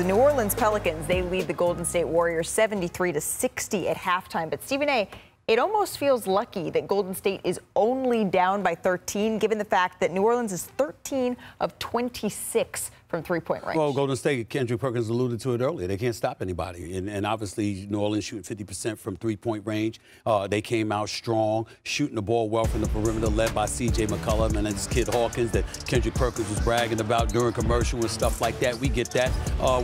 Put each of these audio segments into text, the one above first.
The New Orleans Pelicans, they lead the Golden State Warriors 73-60 at halftime. But Stephen A., it almost feels lucky that Golden State is only down by 13, given the fact that New Orleans is 13 of 26 from three-point range. Well, Golden State, Kendrick Perkins alluded to it earlier. They can't stop anybody. And obviously, New Orleans shooting 50% from three-point range. They came out strong, shooting the ball well from the perimeter, led by C.J. McCollum and this kid Hawkins that Kendrick Perkins was bragging about during commercial and stuff like that. We get that.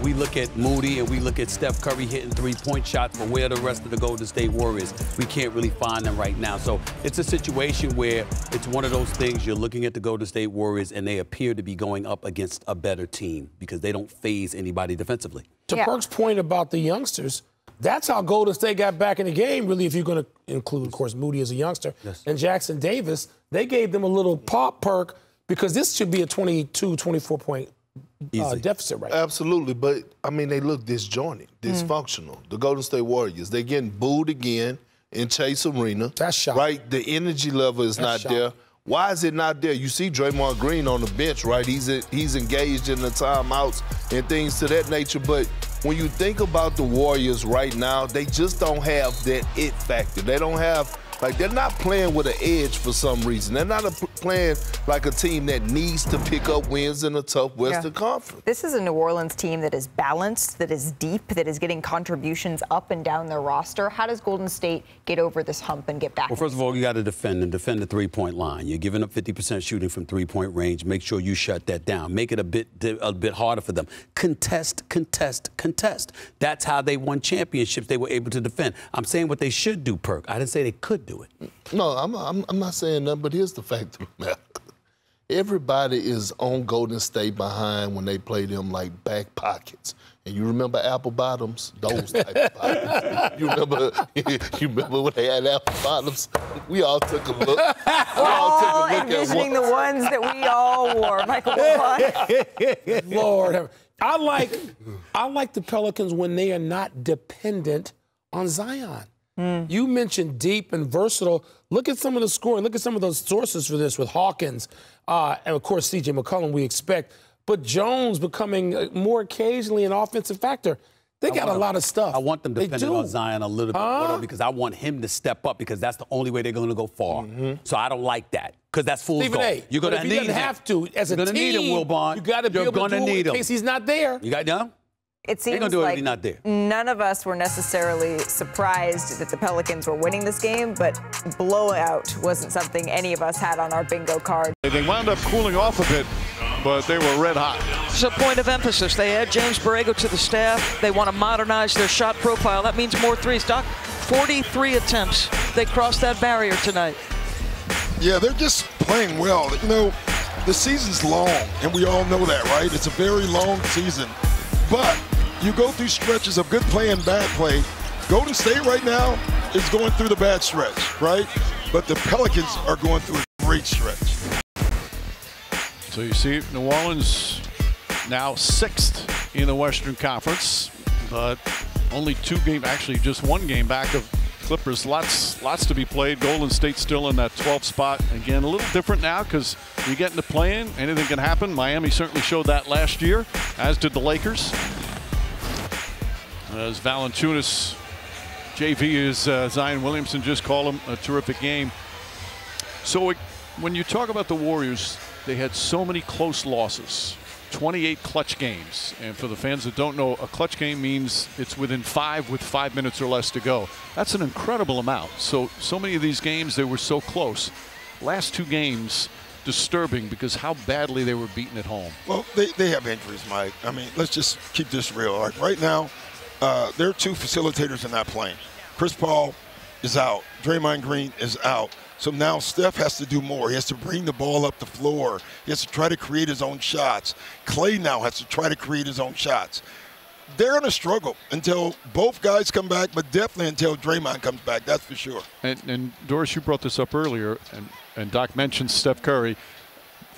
We look at Moody and we look at Steph Curry hitting three-point shots, but where are the rest of the Golden State Warriors? We can't really find them right now. So it's a situation where it's one of those things you're looking at the Golden State Warriors and they appear to be going up against a better team because they don't phase anybody defensively. To Perk's point about the youngsters, that's how Golden State got back in the game, really, if you're going to include, of course, Moody as a youngster. Yes. And Jackson Davis. They gave them a little pop perk because this should be a 22, 24-point deficit right now. Absolutely. But, I mean, they look disjointed, dysfunctional. The Golden State Warriors, they're getting booed again in Chase Arena. That's shocking. Right? The energy level is not there. Why is it not there? You see Draymond Green on the bench, right? He's engaged in the timeouts and things to that nature. But when you think about the Warriors right now, they just don't have that it factor. They don't have, like, they're not playing with an edge for some reason. They're not playing like a team that needs to pick up wins in a tough Western Conference. This is a New Orleans team that is balanced, that is deep, that is getting contributions up and down their roster. How does Golden State get over this hump and get back? Well, first of all, you got to defend the three-point line. You're giving up 50% shooting from three-point range. Make sure you shut that down. Make it a bit harder for them. Contest, contest, contest. That's how they won championships. They were able to defend. I'm saying what they should do, Perk. I didn't say they could do it. No, I'm not saying that, but here's the fact of the matter. Everybody is on Golden State behind when they play them like back pockets. And you remember apple bottoms? Those type of pockets. You remember when they had apple bottoms? We all took a look. We're all envisioning the ones that we all wore, Michael. Lord, I like the Pelicans when they are not dependent on Zion. You mentioned deep and versatile. Look at some of the scoring. Look at some of those sources for this with Hawkins and, of course, C.J. McCollum we expect. But Jones becoming more occasionally an offensive factor. They got a lot of stuff. I want them dependent on Zion a little bit more because I want him to step up because that's the only way they're going to go far. So I don't like that because that's fool's gold. You're going to need him. You have to. As a team, need him, Wilbon. You got to be able to do it in case he's not there. You got them? It seems like not there. None of us were necessarily surprised that the Pelicans were winning this game, but blowout wasn't something any of us had on our bingo card. They wound up cooling off a bit, but they were red hot. It's a point of emphasis. They add James Borrego to the staff. They want to modernize their shot profile. That means more threes. Doc, 43 attempts. They crossed that barrier tonight. Yeah, they're just playing well. You know, the season's long, and we all know that, right? It's a very long season. But you go through stretches of good play and bad play. Golden State right now is going through the bad stretch, right? But the Pelicans are going through a great stretch. So you see New Orleans now 6th in the Western Conference, but only actually just one game back of Clippers. Lots to be played. Golden State still in that 12th spot. Again, a little different now because you get into play-in, anything can happen. Miami certainly showed that last year, as did the Lakers. As Valanciunas, JV, as Zion Williamson just called him, a terrific game. So when you talk about the Warriors, they had so many close losses, 28 clutch games. And for the fans that don't know, a clutch game means it's within 5 with 5 minutes or less to go. That's an incredible amount. So many of these games, they were so close. Last 2 games, disturbing because how badly they were beaten at home. Well, they have injuries, Mike. I mean, let's just keep this real. Right now, there are 2 facilitators in that plane. Chris Paul is out. Draymond Green is out. So now Steph has to do more. He has to bring the ball up the floor. He has to try to create his own shots. Clay now has to try to create his own shots. They're going to struggle until both guys come back, but definitely until Draymond comes back, that's for sure. And Dorris, you brought this up earlier, and Doc mentioned Steph Curry.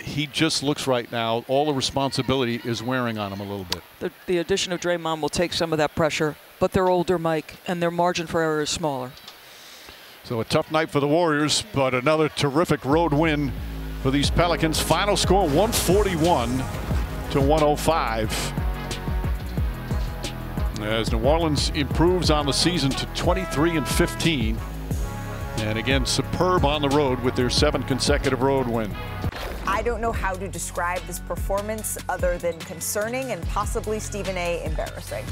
He just looks right now, all the responsibility is wearing on him a little bit. The addition of Draymond will take some of that pressure, but they're older, Mike, and their margin for error is smaller. So a tough night for the Warriors, but another terrific road win for these Pelicans. Final score 141 to 105. as New Orleans improves on the season to 23-15. And again, superb on the road with their 7th consecutive road win. I don't know how to describe this performance other than concerning and possibly, Stephen A., embarrassing.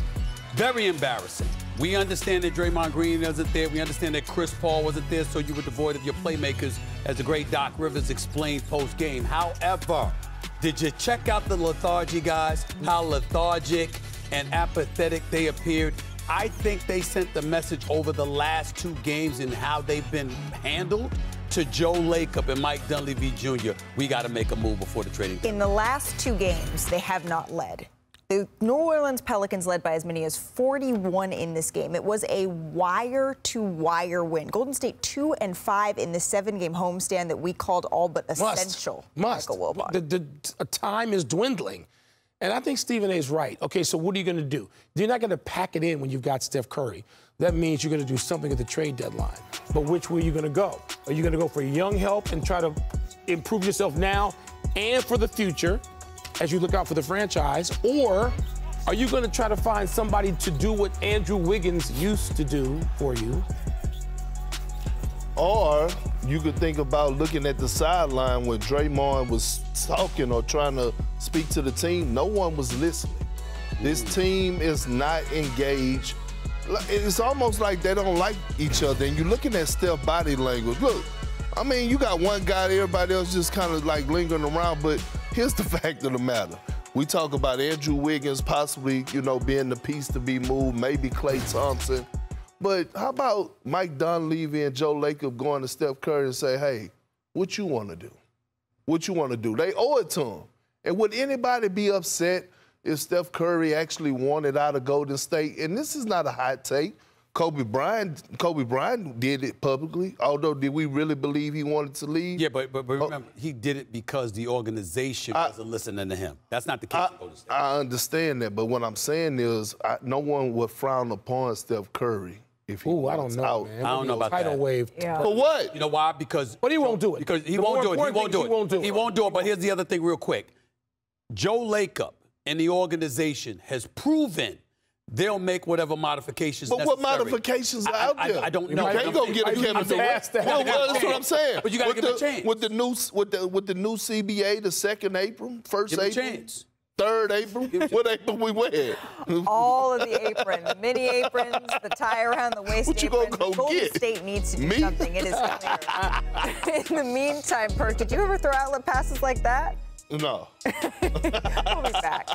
Very embarrassing. We understand that Draymond Green wasn't there. We understand that Chris Paul wasn't there, so you were devoid of your playmakers, as the great Doc Rivers explained post-game. However, did you check out the lethargy, guys? How lethargic and apathetic they appeared? I think they sent the message over the last 2 games and how they've been handled to Joe Lacob and Mike Dunleavy Jr. We got to make a move before the trading deadline. In the last 2 games, they have not led. The New Orleans Pelicans led by as many as 41 in this game. It was a wire-to-wire win. Golden State 2-5 in the 7-game homestand that we called all but essential. Must. The time is dwindling. And I think Stephen A. is right. Okay, so what are you going to do? You're not going to pack it in when you've got Steph Curry. That means you're going to do something at the trade deadline. But which way are you going to go? Are you going to go for young help and try to improve yourself now and for the future as you look out for the franchise? Or are you going to try to find somebody to do what Andrew Wiggins used to do for you? Or you could think about looking at the sideline when Draymond was talking or trying to speak to the team. No one was listening. This team is not engaged. It's almost like they don't like each other. And you're looking at Steph's body language. Look, I mean, you got one guy, everybody else just kind of like lingering around. But here's the fact of the matter. We talk about Andrew Wiggins possibly, being the piece to be moved, maybe Klay Thompson. But how about Mike Dunleavy and Joe Lacob going to Steph Curry and say, hey, what you want to do? What you want to do? They owe it to him. And would anybody be upset if Steph Curry actually wanted out of Golden State? And this is not a hot take. Kobe Bryant did it publicly, although did we really believe he wanted to leave? Yeah, but remember, he did it because the organization wasn't listening to him. That's not the case in Golden State. I understand that, but what I'm saying is no one would frown upon Steph Curry if he I don't know, out. man. I don't know about that. Tidal wave. Yeah. For what? You know why? Because But he won't do it. Because he won't do it. He won't do it. He won't do it. But here's the other thing real quick. Joe Lacob and the organization has proven they'll make whatever modifications necessary. But what modifications are out there? I don't know. You can't go get a Kevin Durant. Well, that's what I'm saying. But you got to give him a chance. With the new CBA, the 2nd April, 1st Give him a April, chance. 3rd April. What April we wear? All of the aprons, the mini aprons, the tie around the waist What you aprons. gonna go Golden get? State needs to do Me? something. It is clear. In the meantime, Burke, did you ever throw outlet passes like that? No. We'll be back.